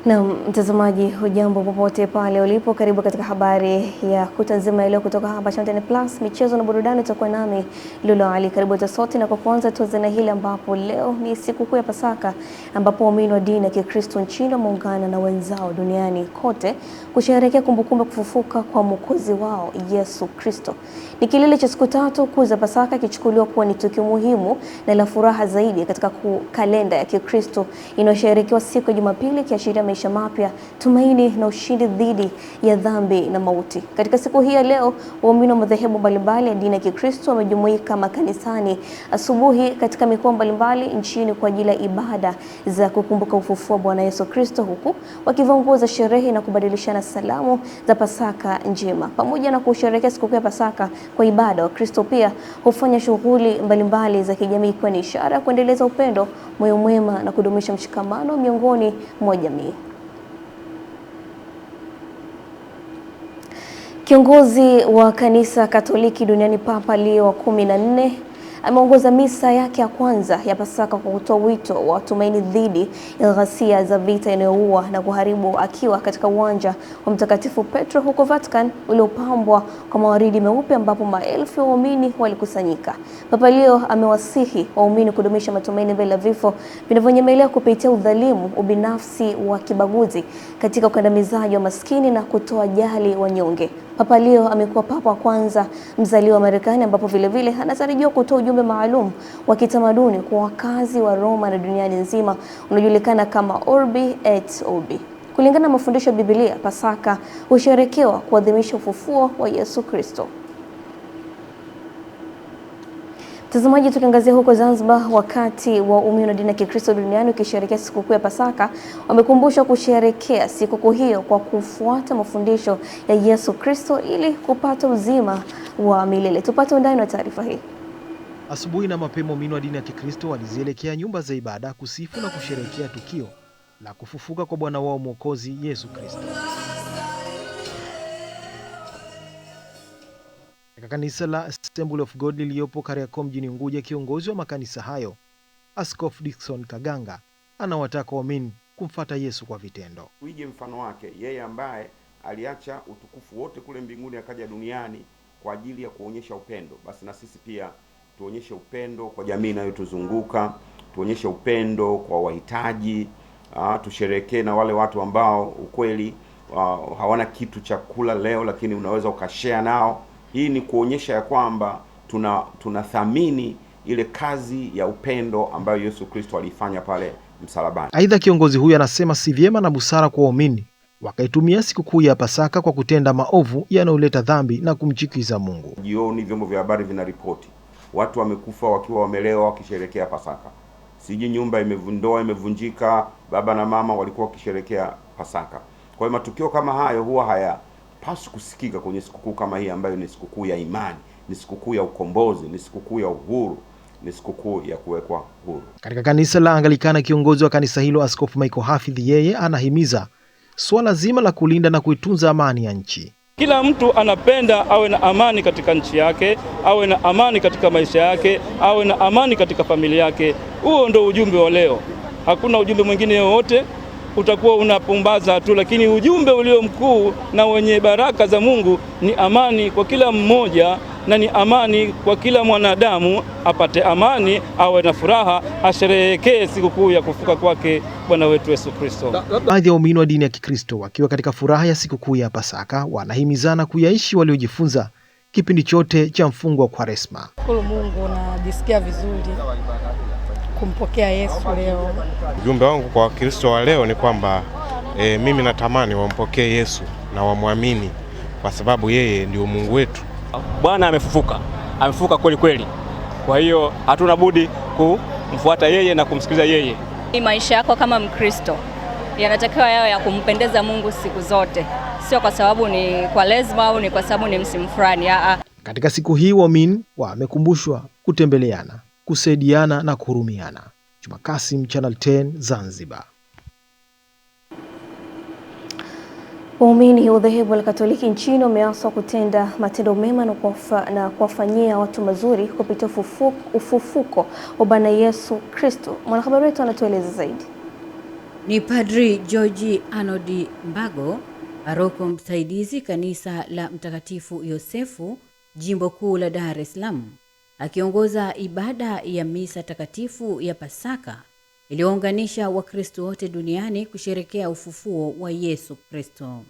Na mtazamaji, hujambo popote pale ulipo, karibu katika habari ya kutwa nzima leo kutoka hapa Channel Plus michezo na burudani. Tutakuwa nami Lulu Ali, karibu sote. Na kwa kwanza tuanze na hili ambapo leo ni sikukuu ya Pasaka, ambapo waumini wa dini ya Kikristo nchini wameungana na wenzao duniani kote kusherehekea kumbukumbu kufufuka kwa Mwokozi wao Yesu Kristo. Ni kilele cha siku tatu kuu za Pasaka, kichukuliwa kuwa ni tukio muhimu na la furaha zaidi katika kalenda ya Kikristo inayosherehekewa siku ya Jumapili, kiashiria maisha mapya, tumaini na ushindi dhidi ya dhambi na mauti. Katika siku hii ya leo, waumini wa madhehebu mbalimbali ya dini ya Kikristo wamejumuika makanisani asubuhi katika mikoa mbalimbali nchini kwa ajili ya ibada za kukumbuka ufufuo wa Bwana Yesu Kristo, huku wakivaa nguo za sherehe na kubadilishana salamu za Pasaka njema. Pamoja na kusherehekea sikukuu ya Pasaka kwa ibada, Wakristo pia hufanya shughuli mbalimbali za kijamii kwa ni ishara ya kuendeleza upendo, moyo mwema na kudumisha mshikamano miongoni mwa jamii. Kiongozi wa kanisa Katoliki duniani Papa Leo wa 14 ameongoza misa yake ya kwanza ya Pasaka kwa kutoa wito wa tumaini dhidi ya ghasia za vita inayoua na kuharibu, akiwa katika uwanja wa Mtakatifu Petro huko Vatican uliopambwa kwa mawaridi meupe, ambapo maelfu ya waumini walikusanyika. Papa Leo amewasihi waumini kudumisha matumaini mbele ya vifo vinavyonyemelea kupitia udhalimu, ubinafsi wa kibaguzi katika ukandamizaji wa maskini na kutoa jali wanyonge. Papa Leo amekuwa papa wa kwanza mzaliwa wa Marekani, ambapo vilevile anatarajiwa kutoa ujumbe maalum wa kitamaduni kwa wakazi wa Roma na duniani nzima unaojulikana kama Urbi et Orbi. Kulingana na mafundisho ya Biblia, Pasaka husherekewa kuadhimisha ufufuo wa Yesu Kristo. Mtazamaji, tukiangazia huko Zanzibar, wakati wa waumini wa dini ya Kikristo duniani ukisherehekea sikukuu ya Pasaka, wamekumbushwa kusherehekea sikukuu hiyo kwa kufuata mafundisho ya Yesu Kristo ili kupata uzima wa milele. Tupate undani wa taarifa hii. Asubuhi na mapema, waumini wa dini ya Kikristo walizielekea nyumba za ibada kusifu na kusherehekea tukio la kufufuka kwa Bwana wao Mwokozi Yesu Kristo. Katika kanisa la Assembly of God liliyopo Kariakoo mjini Unguja, kiongozi wa makanisa hayo Askofu Dickson Kaganga anawataka waumini kumfuata Yesu kwa vitendo. Tuige mfano wake, yeye ambaye aliacha utukufu wote kule mbinguni akaja duniani kwa ajili ya kuonyesha upendo. Basi na sisi pia tuonyeshe upendo kwa jamii inayotuzunguka, tuonyeshe upendo kwa wahitaji, tusherehekee na wale watu ambao ukweli hawana kitu cha kula leo, lakini unaweza ukashare nao. Hii ni kuonyesha ya kwamba tunathamini ile kazi ya upendo ambayo Yesu Kristo alifanya pale msalabani. Aidha, kiongozi huyu anasema si vyema na busara kwa waumini wakaitumia sikukuu ya Pasaka kwa kutenda maovu yanayoleta dhambi na kumchukiza Mungu. Jioni vyombo vya habari vinaripoti watu wamekufa wakiwa wamelewa wakisherehekea Pasaka. Siji nyumba imevunjika, baba na mama walikuwa wakisherehekea Pasaka. Kwa hiyo matukio kama hayo huwa hayapaswi kusikika kwenye sikukuu kama hii ambayo ni sikukuu ya imani, ni sikukuu ya ukombozi, ni sikukuu ya uhuru, ni sikukuu ya kuwekwa huru. Katika kanisa la Anglikana, kiongozi wa kanisa hilo Askofu Michael Hafidh, yeye anahimiza swala zima la kulinda na kuitunza amani ya nchi. Kila mtu anapenda awe na amani katika nchi yake, awe na amani katika maisha yake, awe na amani katika familia yake. Huo ndio ujumbe wa leo. Hakuna ujumbe mwingine wowote, utakuwa unapumbaza tu, lakini ujumbe ulio mkuu na wenye baraka za Mungu ni amani kwa kila mmoja, na ni amani kwa kila mwanadamu, apate amani, awe na furaha, asherehekee sikukuu ya kufufuka kwake Bwana wetu Yesu Kristo. Baadhi ya waumini wa dini ya Kikristo wakiwa katika furaha ya sikukuu ya Pasaka wanahimizana kuyaishi waliojifunza kipindi chote cha mfungo wa Kwaresma. Shukuru Mungu, najisikia vizuri kumpokea Yesu leo. Ujumbe wangu kwa Wakristo wa leo ni kwamba mimi natamani wampokee Yesu na wamwamini, kwa sababu yeye ndio Mungu wetu. Bwana amefufuka kweli kweli. Kwa hiyo hatuna budi kumfuata yeye na kumsikiliza yeye. Maisha yako kama Mkristo yanatakiwa yawe ya kumpendeza Mungu siku zote, sio kwa sababu ni kwa lazima au ni kwa sababu ni msimu fulani. Katika siku hii waumini wamekumbushwa kutembeleana, kusaidiana na kuhurumiana. Juma Kasim, Channel 10, Zanzibar. Waumini wa dhehebu la Katoliki nchini wameaswa kutenda matendo mema na kuwafanyia watu mazuri kupitia ufufuko wa Bwana Yesu Kristo. Mwanahabari wetu anatueleza zaidi. Ni Padri George Arnold Mbago, paroko msaidizi kanisa la Mtakatifu Yosefu, jimbo kuu la Dar es Salaam, akiongoza ibada ya misa takatifu ya Pasaka iliyounganisha Wakristo wote duniani kusherehekea ufufuo wa Yesu Kristo.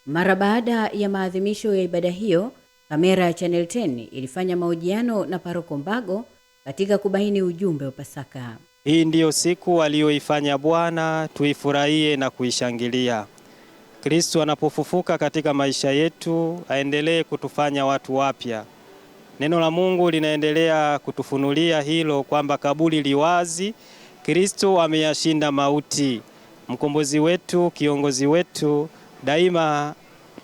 Mara baada ya maadhimisho ya ibada hiyo, kamera ya Channel 10 ilifanya mahojiano na paroko Mbago katika kubaini ujumbe wa Pasaka. Hii ndiyo siku aliyoifanya Bwana, tuifurahie na kuishangilia. Kristo anapofufuka katika maisha yetu, aendelee kutufanya watu wapya. Neno la Mungu linaendelea kutufunulia hilo kwamba kaburi liwazi, Kristo ameyashinda mauti. Mkombozi wetu, kiongozi wetu, daima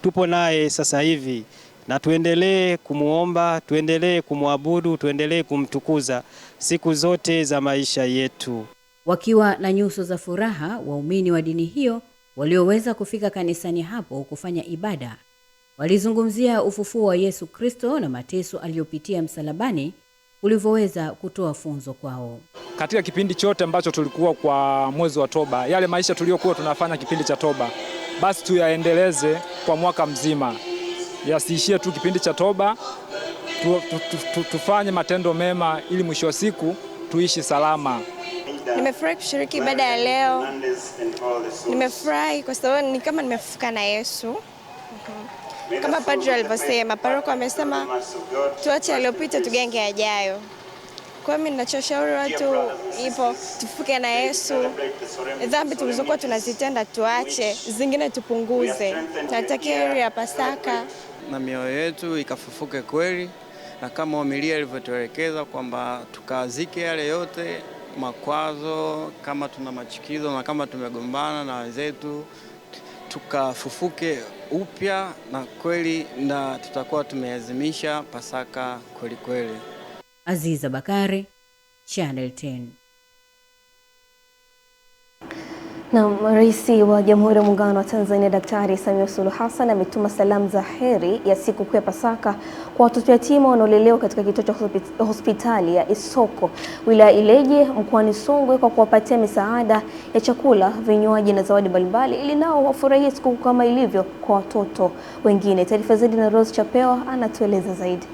tupo naye sasa hivi. Na tuendelee kumuomba, tuendelee kumwabudu, tuendelee kumtukuza siku zote za maisha yetu. Wakiwa na nyuso za furaha, waumini wa dini hiyo walioweza kufika kanisani hapo kufanya ibada walizungumzia ufufuo wa Yesu Kristo na mateso aliyopitia msalabani ulivyoweza kutoa funzo kwao. Katika kipindi chote ambacho tulikuwa kwa mwezi wa toba, yale maisha tuliyokuwa tunafanya kipindi cha toba, basi tuyaendeleze kwa mwaka mzima. Yasiishie tu kipindi cha toba, tufanye matendo mema ili mwisho wa siku tuishi salama. Nimefurahi kushiriki ibada ya leo. Nimefurahi kwa sababu ni kama nimefufuka na Yesu. Kama padri alivyosema, paroko amesema tuache yaliyopita tugenge yajayo. Kwa hiyo mimi ninachoshauri watu ipo tufufuke na Yesu. Dhambi tulizokuwa tunazitenda tuache, zingine tupunguze. Tunatakia heri ya Pasaka na mioyo yetu ikafufuke kweli, na kama homilia ilivyotuelekeza kwamba tukazike yale yote makwazo, kama tuna machukizo na kama tumegombana na wenzetu, tukafufuke upya na kweli, na tutakuwa tumeazimisha Pasaka kweli kweli. Aziza Bakari, Channel 10. Na Rais wa Jamhuri ya Muungano wa Tanzania Daktari Samia Suluhu Hassan ametuma salamu za heri ya siku ya Pasaka kwa watoto yatima wanaolelewa katika kituo cha hospitali ya Isoko, wilaya Ileje, mkoani Songwe, kwa kuwapatia misaada ya chakula, vinywaji na zawadi mbalimbali ili nao wafurahie siku kama ilivyo kwa watoto wengine. Taarifa zaidi na Rose Chapewa anatueleza zaidi.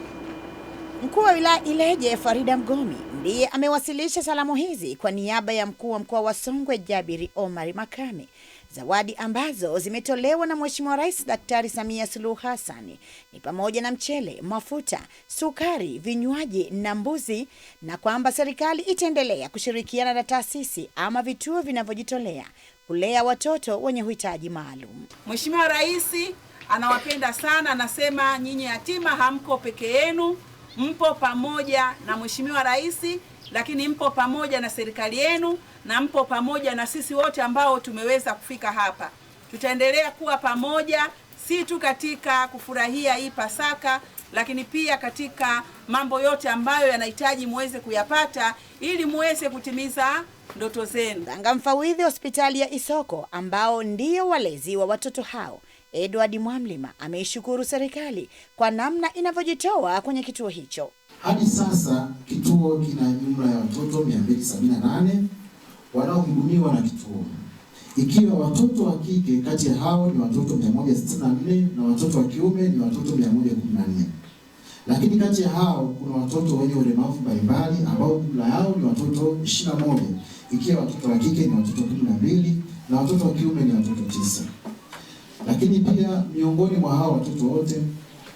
Mkuu wa wilaya Ileje Farida Mgomi ndiye amewasilisha salamu hizi kwa niaba ya mkuu wa mkoa wa Songwe Jabiri Omar Makame. Zawadi ambazo zimetolewa na Mheshimiwa Rais Daktari Samia Suluhu Hassan ni pamoja na mchele, mafuta, sukari, vinywaji na mbuzi, na kwamba serikali itaendelea kushirikiana na taasisi ama vituo vinavyojitolea kulea watoto wenye uhitaji maalum. Mheshimiwa Rais anawapenda sana, anasema nyinyi yatima hamko peke yenu. Mpo pamoja na Mheshimiwa Rais, lakini mpo pamoja na serikali yenu na mpo pamoja na sisi wote ambao tumeweza kufika hapa. Tutaendelea kuwa pamoja, si tu katika kufurahia hii Pasaka, lakini pia katika mambo yote ambayo yanahitaji muweze kuyapata ili muweze kutimiza ndoto zenu. Mganga mfawidhi hospitali ya Isoko ambao ndio walezi wa watoto hao, Edward Mwamlima, ameishukuru serikali kwa namna inavyojitoa kwenye kituo hicho. Hadi sasa kituo kina jumla ya watoto 278 wanaohudumiwa na kituo, ikiwa watoto wa kike kati ya hao ni watoto 164 na watoto wa kiume ni watoto 114. Lakini kati ya hao kuna watoto wenye ulemavu mbalimbali ambao jumla yao ni watoto 21, ikiwa watoto wa kike ni watoto 12 na watoto wa kiume ni watoto 9. Lakini pia miongoni mwa hao watoto wote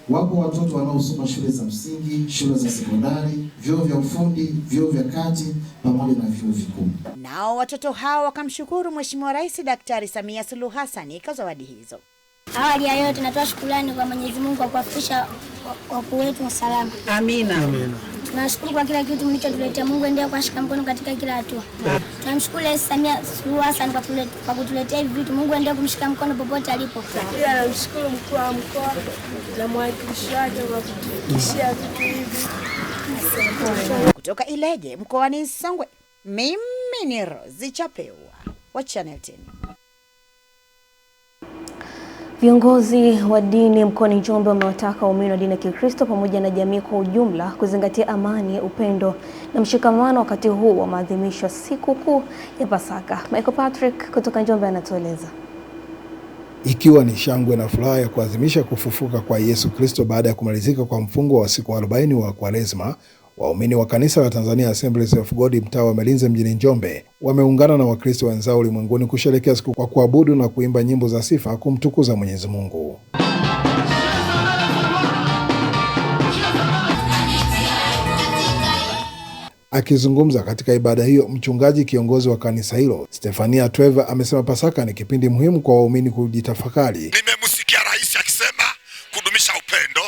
wapo watoto wanaosoma shule za msingi, shule za sekondari, vyuo vya ufundi, vyuo vya kati pamoja na vyuo vikuu. Nao watoto hao wakamshukuru Mheshimiwa Rais Daktari Samia Suluhu Hassan kwa zawadi hizo. Awali ya yote natoa shukrani kwa Mwenyezi Mungu kwa kuwafikisha wakuu wetu salama. Amina. Amina. Tunashukuru kwa kila kitu mlichotuletea. Mungu endelee kushika mkono katika kila hatua. Tunamshukuru Rais Samia Suluhu Hassan kwa kutuletea hivi vitu. Mungu endelee kumshika mkono popote alipo. Pia namshukuru mkuu wa mkoa na mwakilishi wake kwa kutufikishia vitu hivi. Kutoka Ileje mkoani Songwe, mimi ni Rose Chapewa wa Channel 10. Viongozi wa dini mkoani Njombe wamewataka waumini wa dini ya Kikristo pamoja na jamii kwa ujumla kuzingatia amani, upendo na mshikamano wakati huu wa maadhimisho ya siku kuu ya Pasaka. Michael Patrick kutoka Njombe anatueleza. Ikiwa ni shangwe na furaha ya kuadhimisha kufufuka kwa Yesu Kristo baada ya kumalizika kwa mfungo wa siku 40 wa Kwaresma, waumini wa kanisa la Tanzania Assemblies of God mtaa wa Melinze mjini Njombe wameungana na Wakristo wenzao ulimwenguni kusherehekea siku kwa kuabudu na kuimba nyimbo za sifa kumtukuza Mwenyezi Mungu. Akizungumza katika ibada hiyo, mchungaji kiongozi wa kanisa hilo Stefania Trevor amesema Pasaka ni kipindi muhimu kwa waumini kujitafakari. Nimemsikia rais akisema kudumisha upendo,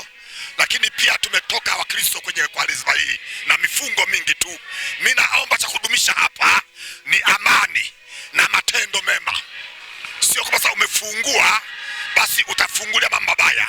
lakini pia tumetoka Wakristo kwenye Kwaresma hii na mifungo mingi tu. Mimi naomba cha kudumisha hapa ni amani na matendo mema. Sio kama sasa umefungua basi utafungulia mambo mabaya.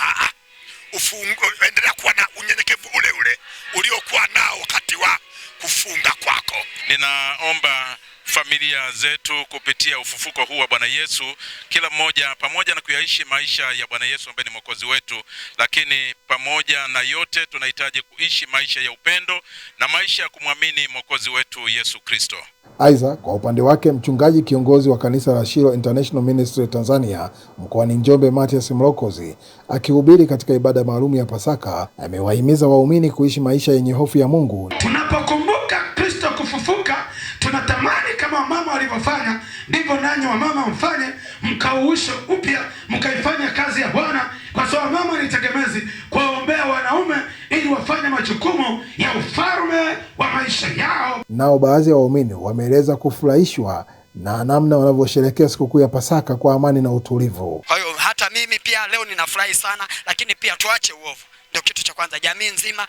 Endelea kuwa na unyenyekevu ule ule uliokuwa nao wakati wa kufunga kwako. Ninaomba familia zetu kupitia ufufuko huu wa Bwana Yesu, kila mmoja pamoja na kuyaishi maisha ya Bwana Yesu ambaye ni Mwokozi wetu, lakini pamoja na yote tunahitaji kuishi maisha ya upendo na maisha ya kumwamini Mwokozi wetu Yesu Kristo. Aidha, kwa upande wake mchungaji kiongozi wa kanisa la Shilo International Ministry Tanzania mkoani Njombe Matias Mlokozi akihubiri katika ibada maalum ya Pasaka amewahimiza waumini kuishi maisha yenye hofu ya Mungu. Tunapokumbuka Kristo kufufuka, tunatamani kama mama walivyofanya, ndivyo nanyi wa mama mfanye, mkauishe upya, mkaifanya kazi ya Bwana, kwa sababu mama ni tegemezi kuwaombea wanaume ili wafanye majukumu ya ufalme wa maisha yao. Nao baadhi ya waumini wameeleza kufurahishwa na namna wanavyosherehekea sikukuu ya Pasaka kwa amani na utulivu. Kwa hiyo hata mimi pia leo ninafurahi sana, lakini pia tuache uovu. Ndio kitu cha kwanza, jamii nzima,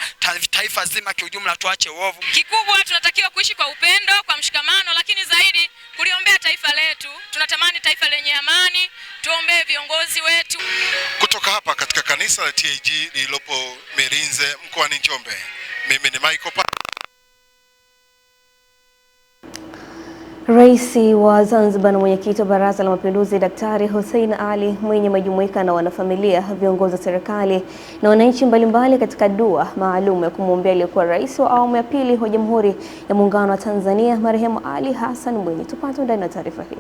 taifa zima kiujumla, tuache uovu. Kikubwa tunatakiwa kuishi kwa upendo, kwa mshikamano, lakini zaidi kuliombea taifa letu. Tunatamani taifa lenye amani, tuombee viongozi wetu. Kutoka hapa katika kanisa la TAG lililopo Melinze mkoani Njombe, mimi ni Michael Patrick. Rais wa Zanzibar na mwenyekiti wa Baraza la Mapinduzi Daktari Hussein Ali Mwinyi amejumuika na wanafamilia, viongozi wa serikali na wananchi mbalimbali katika dua maalum ya kumwombea aliyekuwa rais wa awamu ya pili wa Jamhuri ya Muungano wa Tanzania marehemu Ali Hassan Mwinyi. Tupate ndani ya taarifa hii.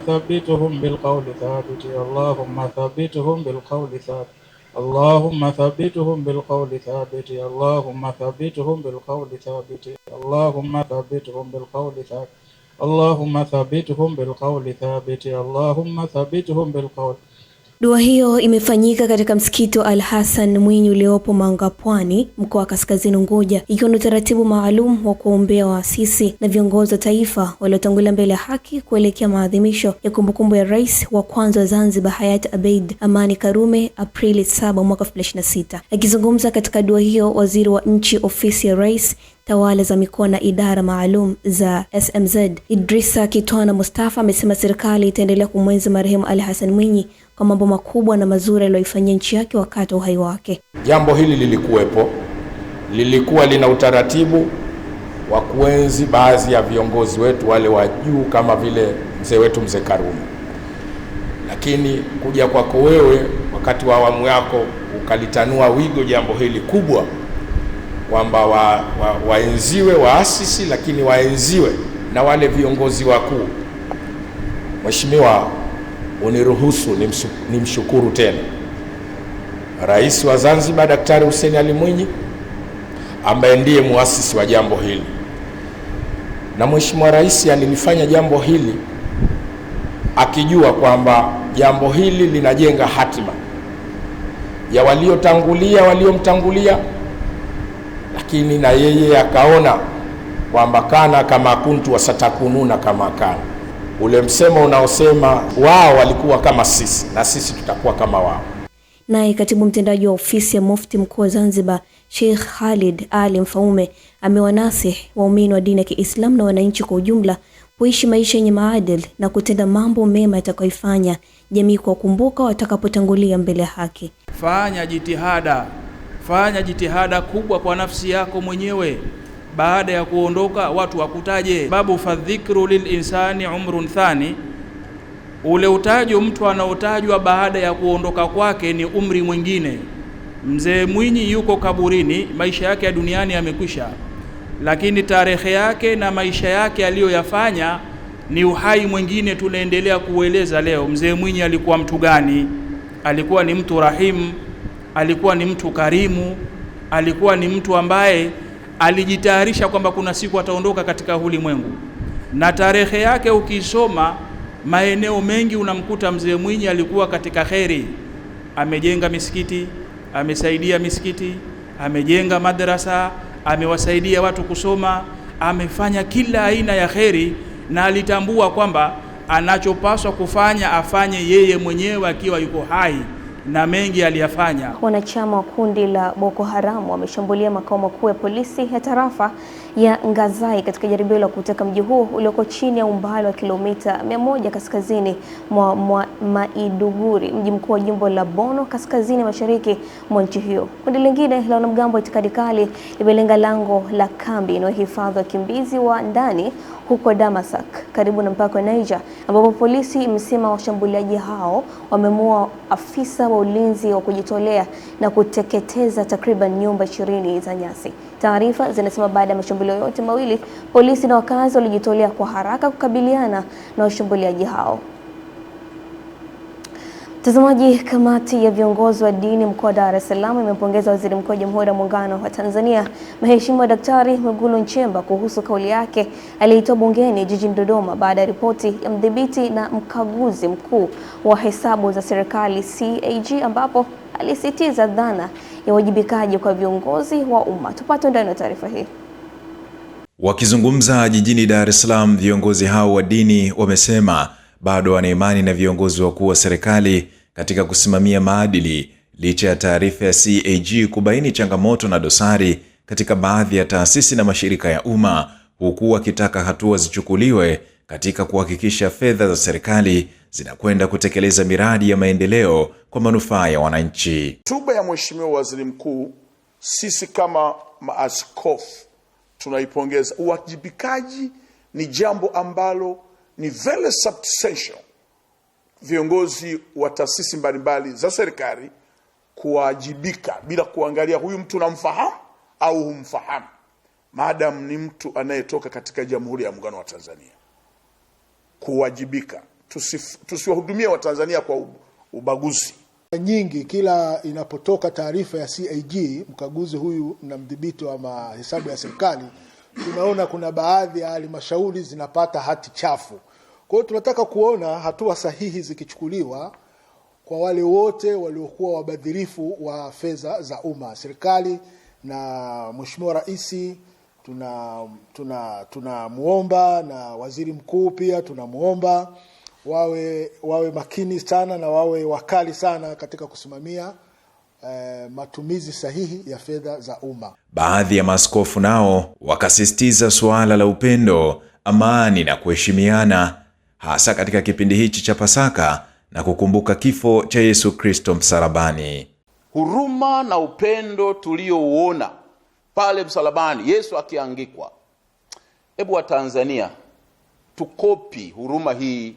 Thabituhum bilqawli thabiti, Allahumma thabituhum bilqawli thabiti, Allahumma thabituhum bilqawli thabiti, Allahumma thabituhum bilqawli thabiti, Allahumma thabituhum bilqawli thabiti, Allahumma thabituhum bilqawli thabiti, Allahumma thabituhum bilqawli. Dua hiyo imefanyika katika msikiti wa Al Hassan Mwinyi uliopo Manga Pwani, mkoa wa Kaskazini Unguja, ikiwa ni utaratibu maalum wa kuombea waasisi na viongozi wa taifa waliotangulia mbele ya haki kuelekea maadhimisho ya kumbukumbu ya rais wa kwanza wa Zanzibar hayati Abeid Amani Karume Aprili 7 mwaka 2026. Akizungumza katika dua hiyo, waziri wa nchi ofisi ya rais, tawala za mikoa na idara maalum za SMZ Idrisa Kitwana Mustafa amesema serikali itaendelea kumwenzi marehemu Ali Hassan Mwinyi kwa mambo makubwa na mazuri aliyoifanyia nchi yake wakati wa uhai wake. Jambo hili lilikuwa lina utaratibu wa kuenzi baadhi ya viongozi wetu wale wa juu kama vile mzee wetu mzee Karume, lakini kuja kwako wewe wakati wa awamu yako ukalitanua wigo jambo hili kubwa kwamba waenziwe waasisi, lakini waenziwe na wale viongozi wakuu. Mheshimiwa, uniruhusu nimshukuru tena Rais wa Zanzibar Daktari Hussein Ali Mwinyi ambaye ndiye muasisi wa jambo hili. Na Mheshimiwa Rais alilifanya jambo hili akijua kwamba jambo hili linajenga hatima ya waliomtangulia, lakini na yeye akaona kwamba kana kama kuntu wasatakununa kama kana. Ule msemo unaosema wao walikuwa kama sisi na sisi tutakuwa kama wao. Naye katibu mtendaji wa ofisi ya Mufti Mkuu wa Zanzibar Sheikh Khalid Ali Mfaume amewanasihi waumini wa dini ya Kiislamu na wananchi kwa ujumla kuishi maisha yenye maadili na kutenda mambo mema yatakayoifanya jamii kuwakumbuka watakapotangulia mbele ya haki. Fanya jitihada kubwa kwa nafsi yako mwenyewe. Baada ya kuondoka watu wakutaje. Babu fadhikru lil insani umrun thani, Ule utajo mtu anaotajwa baada ya kuondoka kwake ni umri mwingine. Mzee Mwinyi yuko kaburini, maisha yake ya duniani yamekwisha, lakini tarehe yake na maisha yake aliyoyafanya ni uhai mwingine tunaendelea kueleza leo. Mzee Mwinyi alikuwa mtu gani? Alikuwa ni mtu rahimu, alikuwa ni mtu karimu, alikuwa ni mtu ambaye alijitayarisha kwamba kuna siku ataondoka katika ulimwengu. Na tarehe yake ukisoma maeneo mengi unamkuta Mzee Mwinyi alikuwa katika kheri. Amejenga misikiti, amesaidia misikiti, amejenga madrasa, amewasaidia watu kusoma, amefanya kila aina ya kheri, na alitambua kwamba anachopaswa kufanya afanye yeye mwenyewe akiwa yuko hai, na mengi aliyafanya. Wanachama wa kundi la Boko Haram wameshambulia makao makuu ya polisi ya tarafa ya Ngazai katika jaribio la kuteka mji huo ulioko chini ya umbali wa kilomita 100 kaskazini mwa Maiduguri, mji mkuu wa jimbo la Bono kaskazini mashariki mwa nchi hiyo. Kundi lingine la wanamgambo wa itikadi kali limelenga lango la kambi inayohifadhi wakimbizi wa ndani huko Damasak karibu na mpaka wa Niger, ambapo polisi imesema washambuliaji hao wamemuua afisa wa ulinzi wa kujitolea na kuteketeza takriban nyumba 20 za nyasi. Taarifa zinasema baada ya mashambulio yote mawili, polisi na wakazi walijitolea kwa haraka kukabiliana na washambuliaji hao. Mtazamaji, kamati ya viongozi wa dini mkoa wa Dar es Salaam imempongeza Waziri Mkuu wa Jamhuri ya Muungano wa Tanzania Mheshimiwa Daktari Mwigulu Nchemba kuhusu kauli yake aliyoitoa bungeni jijini Dodoma baada ya ripoti ya mdhibiti na mkaguzi mkuu wa hesabu za serikali CAG, ambapo alisitiza dhana ya wajibikaji kwa viongozi wa umma. Tupate ndani ya taarifa hii. Wakizungumza jijini Dar es Salaam, viongozi hao wa dini wamesema bado wana imani na viongozi wakuu wa serikali katika kusimamia maadili licha ya taarifa ya CAG kubaini changamoto na dosari katika baadhi ya taasisi na mashirika ya umma, huku wakitaka hatua zichukuliwe katika kuhakikisha fedha za serikali zinakwenda kutekeleza miradi ya maendeleo kwa manufaa ya wananchi. Hotuba ya Mheshimiwa Waziri Mkuu, sisi kama maaskofu tunaipongeza. Uwajibikaji ni jambo ambalo ni very substantial. Viongozi wa taasisi mbalimbali za serikali kuwajibika bila kuangalia huyu mtu namfahamu au humfahamu, maadamu ni mtu anayetoka katika Jamhuri ya Muungano wa Tanzania. Kuwajibika, tusiwahudumie Watanzania kwa ubaguzi. Nyingi kila inapotoka taarifa ya CAG, mkaguzi huyu na mdhibiti wa mahesabu ya serikali, tunaona kuna baadhi ya halmashauri zinapata hati chafu. Kwa hiyo tunataka kuona hatua sahihi zikichukuliwa kwa wale wote waliokuwa wabadhirifu wa fedha za umma. Serikali na Mheshimiwa Rais tunamuomba, na Waziri Mkuu pia tunamuomba wawe makini sana na wawe wakali sana katika kusimamia matumizi sahihi ya fedha za umma. Baadhi ya maaskofu nao wakasisitiza suala la upendo, amani na kuheshimiana, hasa katika kipindi hichi cha Pasaka na kukumbuka kifo cha Yesu Kristo msalabani. Huruma na upendo tuliouona pale msalabani Yesu akiangikwa. Hebu wa Tanzania tukopi huruma hii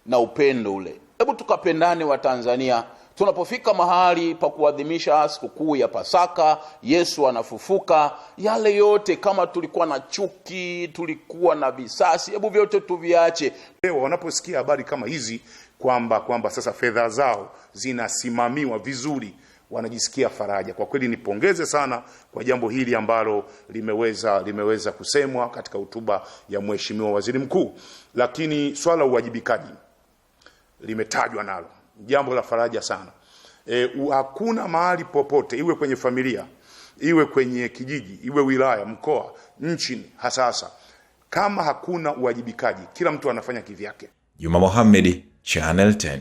na upendo ule. Hebu tukapendane wa Tanzania. Tunapofika mahali pa kuadhimisha sikukuu ya Pasaka, Yesu anafufuka, yale yote kama tulikuwa na chuki, tulikuwa na visasi, hebu vyote tuviache. Leo wanaposikia habari kama hizi kwamba sasa fedha zao zinasimamiwa vizuri, wanajisikia faraja. Kwa kweli nipongeze sana kwa jambo hili ambalo limeweza kusemwa katika hotuba ya Mheshimiwa Waziri Mkuu. Lakini swala uwajibikaji limetajwa nalo, jambo la faraja sana. Hakuna mahali popote, iwe kwenye familia, iwe kwenye kijiji, iwe wilaya, mkoa, nchi hasasa, kama hakuna uwajibikaji, kila mtu anafanya kivyake. Juma Mohamed, Channel 10.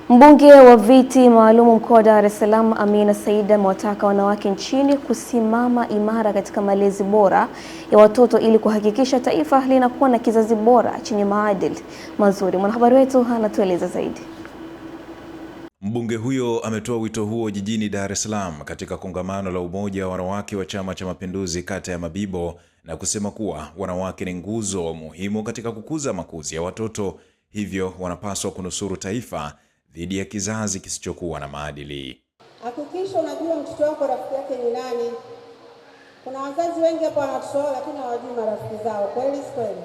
Mbunge wa viti maalum mkoa wa Dar es Salaam Amina Saida amewataka wanawake nchini kusimama imara katika malezi bora ya watoto ili kuhakikisha taifa linakuwa na kizazi bora chenye maadili mazuri. Mwanahabari wetu anatueleza zaidi. Mbunge huyo ametoa wito huo jijini Dar es Salaam katika kongamano la umoja wa wanawake wa Chama cha Mapinduzi kata ya Mabibo, na kusema kuwa wanawake ni nguzo muhimu katika kukuza makuzi ya watoto hivyo wanapaswa kunusuru taifa dhidi ya kizazi kisichokuwa na maadili. Hakikisha unajua mtoto wako rafiki yake ni nani. Kuna wazazi wengi hapa wana watoto wao lakini hawajui marafiki zao. Kweli si kweli?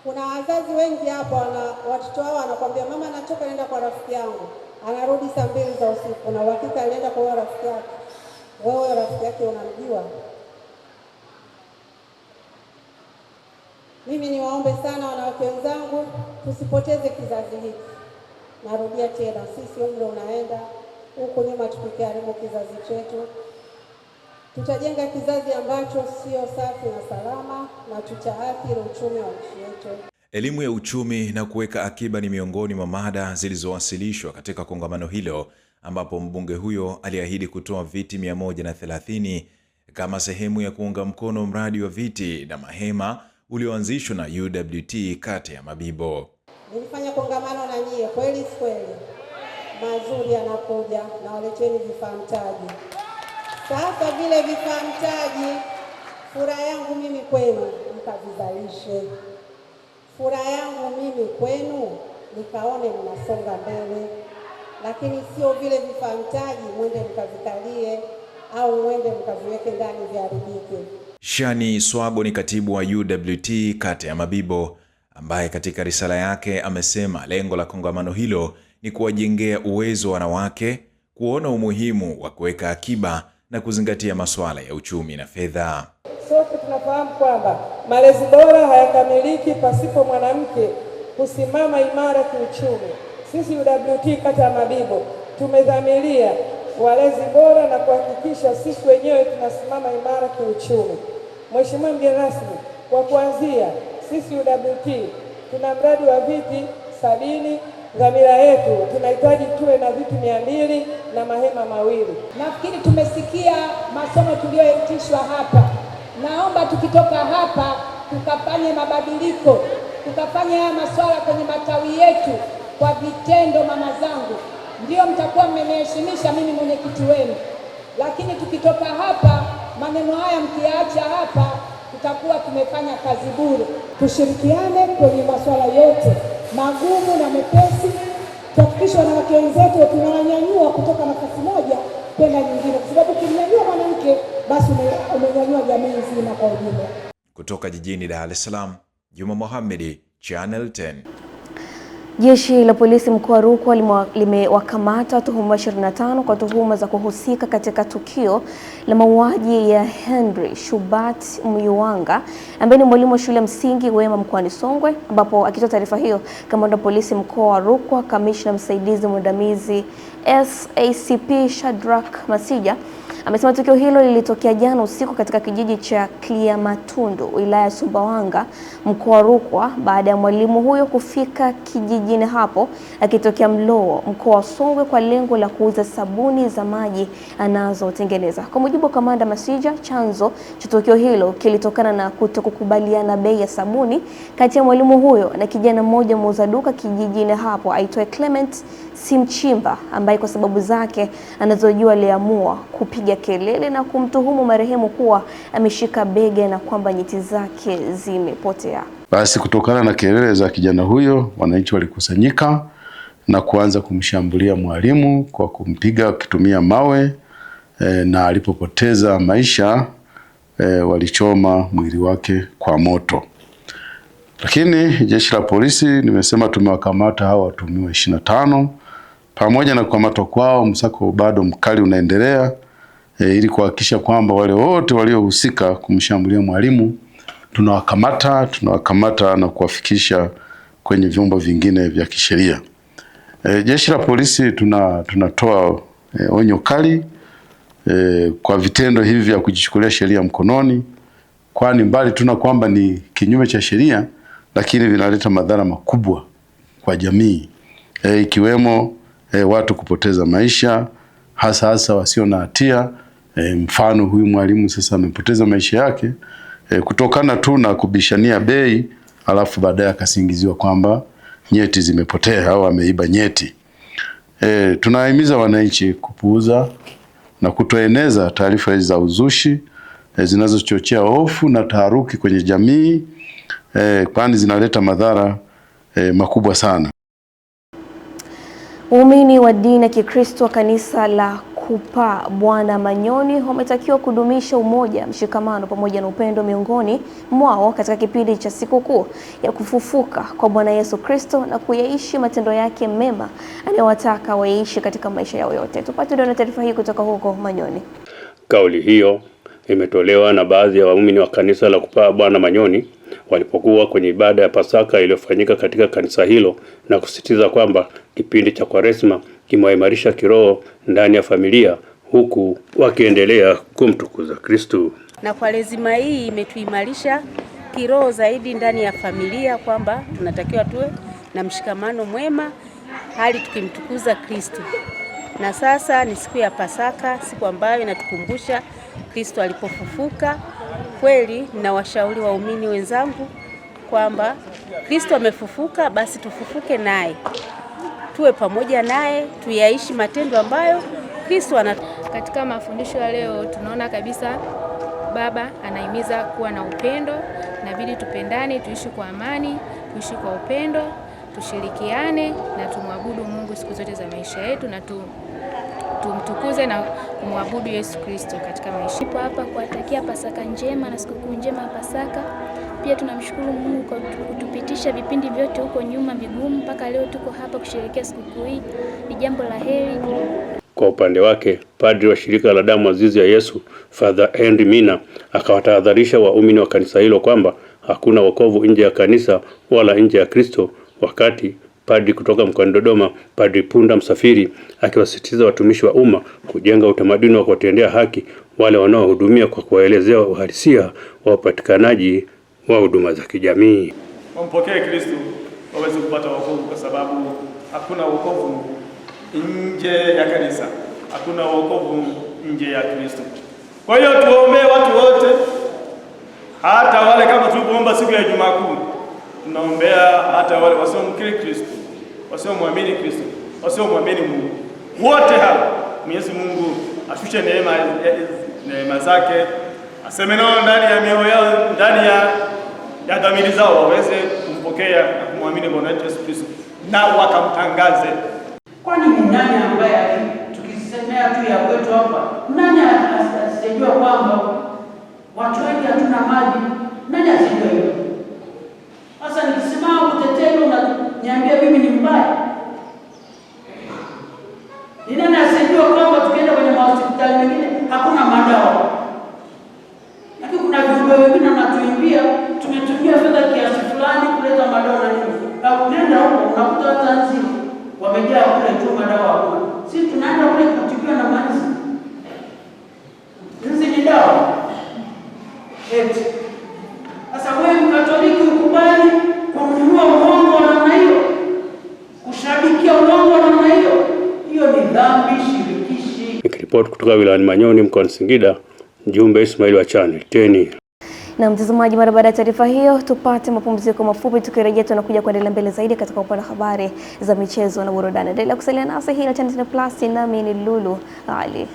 Kuna wazazi wengi hapa wana watoto wao wanakuambia mama natoka naenda kwa rafiki yangu. Anarudi saa 2 za usiku na uhakika alienda kwa rafiki yake. Wewe rafiki yake unamjua? Mimi niwaombe sana wanawake wenzangu, tusipoteze kizazi hiki. Narudia tena, sisi umri unaenda huko nyuma, tukiharibu kizazi chetu tutajenga kizazi ambacho sio safi na salama, na tutaathiri uchumi wa nchi yetu. Elimu ya uchumi na kuweka akiba ni miongoni mwa mada zilizowasilishwa katika kongamano hilo, ambapo mbunge huyo aliahidi kutoa viti 130 kama sehemu ya kuunga mkono mradi wa viti na mahema ulioanzishwa na UWT kata ya Mabibo. Nilifanya kongamano na nyie, kweli si kweli? Mazuri yanakuja na waleteni vifaa mtaji. Sasa vile vifaa mtaji, furaha yangu mimi kwenu mkavizalishe. Furaha yangu mimi kwenu nikaone mnasonga mbele. Lakini sio vile vifaa mtaji mwende mkavikalie au mwende mkaviweke ndani viharibike. Shani Swago ni katibu wa UWT kata ya Mabibo, ambaye katika risala yake amesema lengo la kongamano hilo ni kuwajengea uwezo wanawake kuona umuhimu wa kuweka akiba na kuzingatia masuala ya uchumi na fedha. Sote tunafahamu kwamba malezi bora hayakamiliki pasipo mwanamke kusimama imara kiuchumi. Sisi UWT kata ya Mabibo tumedhamiria walezi bora na kuhakikisha sisi wenyewe tunasimama imara kiuchumi. Mheshimiwa mgeni rasmi, kwa kuanzia sisi UWT tuna mradi wa viti 70. Dhamira yetu tunahitaji tuwe na viti 200 na mahema 2. Nafikiri tumesikia masomo tuliyoitishwa hapa. Naomba tukitoka hapa tukafanye mabadiliko, tukafanye haya masuala kwenye matawi yetu kwa vitendo. Mama zangu, ndio mtakuwa mmeniheshimisha mimi mwenyekiti wenu, lakini tukitoka hapa maneno haya mkiacha hapa tutakuwa tumefanya kazi bure. Tushirikiane kwenye masuala yote magumu na mepesi, tuhakikishe wanawake wenzetu tunawanyanyua kutoka nafasi moja kwenda nyingine, kwa sababu ukimnyanyua mwanamke basi umenyanyua jamii nzima kwa ujumla. Kutoka jijini Dar es Salaam, Juma Mohamed, Channel 10. Jeshi la polisi mkoa wa Rukwa limewakamata watuhumiwa 25 kwa tuhuma za kuhusika katika tukio la mauaji ya Henry Shubat Myuwanga ambaye ni mwalimu wa shule ya msingi Wema mkoani Songwe, ambapo akitoa taarifa hiyo, kamanda wa polisi mkoa wa Rukwa, kamishna msaidizi mwandamizi SACP Shadrack Masija amesema tukio hilo lilitokea jana usiku katika kijiji cha Kliamatundu, wilaya ya Sumbawanga, mkoa wa Rukwa, baada ya mwalimu huyo kufika kijijini hapo akitokea Mlowo, mkoa wa Songwe, kwa lengo la kuuza sabuni za maji anazotengeneza. Kwa mujibu wa kamanda Masija, chanzo cha tukio hilo kilitokana na kutokukubaliana bei ya sabuni kati ya mwalimu huyo na kijana mmoja muuza duka kijijini hapo aitwaye Clement Simchimba, ambaye kwa sababu zake anazojua aliamua kupiga kelele na kumtuhumu marehemu kuwa ameshika bega na kwamba nyeti zake zimepotea. Basi kutokana na kelele za kijana huyo, wananchi walikusanyika na kuanza kumshambulia mwalimu kwa kumpiga wakitumia mawe na alipopoteza maisha walichoma mwili wake kwa moto. Lakini jeshi la polisi nimesema tumewakamata hao watuhumiwa 25. Pamoja na kukamatwa kwao, msako bado mkali unaendelea ili kuhakikisha kwamba wale wote waliohusika kumshambulia mwalimu tunawakamata na kuwafikisha kwenye vyombo vingine vya kisheria. Jeshi la polisi tunatoa onyo kali kwa vitendo hivi vya kujichukulia sheria mkononi, kwani mbali tuna kwamba ni kinyume cha sheria, lakini vinaleta madhara makubwa kwa jamii, ikiwemo watu kupoteza maisha, hasa wasio na hatia. Mfano, huyu mwalimu sasa amepoteza maisha yake kutokana tu na kubishania bei, alafu baadaye akasingiziwa kwamba nyeti zimepotea au ameiba nyeti. Tunahimiza wananchi kupuuza na kutoeneza taarifa hizi za uzushi zinazochochea hofu na taharuki kwenye jamii, kwani zinaleta madhara makubwa sana. Waumini wa dini ya Kikristo wa kanisa la Kupa Bwana Manyoni wametakiwa kudumisha umoja, mshikamano pamoja na upendo miongoni mwao katika kipindi cha sikukuu ya kufufuka kwa Bwana Yesu Kristo na kuyaishi matendo yake mema anayowataka waishi katika maisha yao yote. Tupate ndio taarifa hii kutoka huko Manyoni. Kauli hiyo imetolewa na baadhi ya waumini wa kanisa la Kupa Bwana Manyoni walipokuwa kwenye ibada ya Pasaka iliyofanyika katika kanisa hilo, na kusisitiza kwamba kipindi cha Kwaresma kimewaimarisha kiroho ndani ya familia huku wakiendelea kumtukuza Kristo. Na Kwaresma hii imetuimarisha kiroho zaidi ndani ya familia, kwamba tunatakiwa tuwe na mshikamano mwema hali tukimtukuza Kristo. Na sasa ni siku ya Pasaka, siku ambayo inatukumbusha Kristo alipofufuka. Kweli na washauri waumini wenzangu kwamba Kristo amefufuka, basi tufufuke naye, tuwe pamoja naye, tuyaishi matendo ambayo Kristo Katika mafundisho ya leo tunaona kabisa Baba anahimiza kuwa na upendo, inabidi tupendane, tuishi kwa amani, tuishi kwa upendo, tushirikiane na tumwabudu Mungu siku zote za maisha yetu, na tumtukuze na kumwabudu Yesu Kristo katika maisha. Nipo hapa kuwatakia Pasaka njema na sikukuu njema ya Pasaka. Pia tunamshukuru Mungu kwa kutupitisha vipindi vyote huko nyuma vigumu mpaka leo tuko hapa kusherehekea sikukuu hii. Ni jambo la heri. Kwa upande wake, padri wa shirika la damu azizi ya Yesu, Father Henry Mina, akawatahadharisha waumini wa kanisa hilo kwamba hakuna wokovu nje ya kanisa wala nje ya Kristo, wakati padri kutoka mkoani Dodoma, Padri Punda Msafiri, akiwasisitiza watumishi wa umma kujenga utamaduni wa kuwatendea haki wale wanaohudumia kwa kuwaelezea uhalisia wa upatikanaji wa huduma za kijamii. Wampokee Kristo waweze kupata wokovu, kwa sababu hakuna wokovu nje ya kanisa, hakuna wokovu nje ya Kristo. Kwa hiyo tuombee watu wote, hata wale kama tulipoomba siku ya Ijumaa Kuu, tunaombea hata wale wasiomkiri Kristo, wasiomwamini Kristo, wasiomwamini Mungu. Wote hao Mwenyezi Mungu ashushe neema zake, aseme nao ndani ya mioyo yao, ndani ya dhamiri zao, waweze kumpokea na kumwamini Bwana wetu Yesu Kristo na wakamtangaze. Kwani ni nani ambaye tukisemea tu ya kwetu hapa, nani asijua kwamba watu wengi hatuna maji? Nani asijua hilo? Sasa nikisimama kutetea hilo na niambia mimi ni mbaya, ni nani asijua kwamba tukienda kwenye hospitali mengine hakuna madawa, lakini kuna viumbe wengine wanatuimbia tumetumia fedha kiasi fulani kuleta madawa na nini, na unaenda huko unakuta hata nzima wamejaa kule tu madawa hakuna. Sisi tunaenda kule kutibiwa na manzi. Hizi ni dawa. Eti. Sasa wewe Mkatoliki ukubali kununua uongo wa namna hiyo, kushabikia uongo wa namna hiyo, hiyo ni dhambi shirikishi. Nikiripoti kutoka wilayani Manyoni mkoani Singida, mjumbe Ismail wa Channel 10. Na mtazamaji, mara baada ya taarifa hiyo tupate mapumziko mafupi, tukirejea tunakuja kuendelea mbele zaidi katika upande wa habari za michezo na burudani. Endelea kusalia nasi, hii ni Channel Plus, nami ni Lulu Ali.